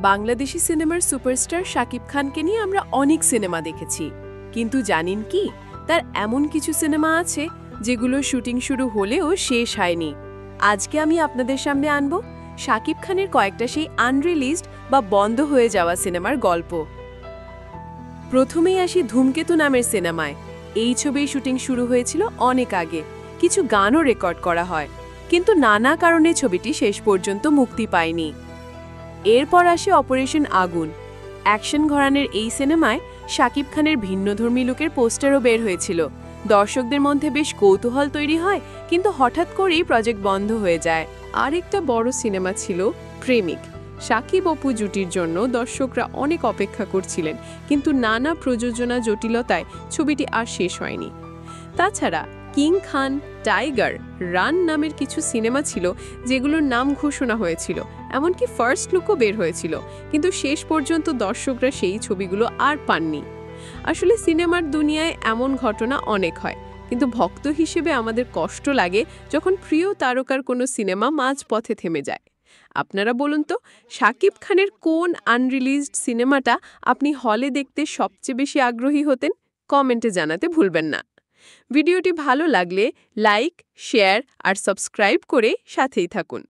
বাংলাদেশি সিনেমার সুপারস্টার শাকিব খানকে নিয়ে আমরা অনেক সিনেমা দেখেছি, কিন্তু জানেন কি তার এমন কিছু সিনেমা আছে যেগুলোর শুটিং শুরু হলেও শেষ হয়নি। আজকে আমি আপনাদের সামনে আনব শাকিব খানের কয়েকটা সেই আনরিলিজড বা বন্ধ হয়ে যাওয়া সিনেমার গল্প। প্রথমেই আসি ধূমকেতু নামের সিনেমায়। এই ছবির শুটিং শুরু হয়েছিল অনেক আগে, কিছু গানও রেকর্ড করা হয়, কিন্তু নানা কারণে ছবিটি শেষ পর্যন্ত মুক্তি পায়নি। এরপর আসে অপারেশন আগুন। অ্যাকশন ঘরানার এই সিনেমায় শাকিব খানের ভিন্নধর্মী লুকের পোস্টারও বের হয়েছিল। দর্শকদের মধ্যে বেশ কৌতূহল তৈরি হয়, কিন্তু হঠাৎ করেই প্রজেক্ট বন্ধ হয়ে যায়। আরেকটা বড় সিনেমা ছিল প্রেমিক। শাকিব অপু জুটির জন্য দর্শকরা অনেক অপেক্ষা করছিলেন, কিন্তু নানা প্রযোজনা জটিলতায় ছবিটি আর শেষ হয়নি। তাছাড়া কিং খান, টাইগার, রান নামের কিছু সিনেমা ছিল যেগুলোর নাম ঘোষণা হয়েছিল, এমনকি ফার্স্ট লুকও বের হয়েছিল, কিন্তু শেষ পর্যন্ত দর্শকরা সেই ছবিগুলো আর পাননি। আসলে সিনেমার দুনিয়ায় এমন ঘটনা অনেক হয়, কিন্তু ভক্ত হিসেবে আমাদের কষ্ট লাগে যখন প্রিয় তারকার কোনো সিনেমা মাঝপথে থেমে যায়। আপনারা বলুন তো, শাকিব খানের কোন আনরিলিজড সিনেমাটা আপনি হলে দেখতে সবচেয়ে বেশি আগ্রহী হতেন? কমেন্টে জানাতে ভুলবেন না। ভিডিওটি ভালো লাগলে লাইক, শেয়ার আর সাবস্ক্রাইব করে সাথেই থাকুন।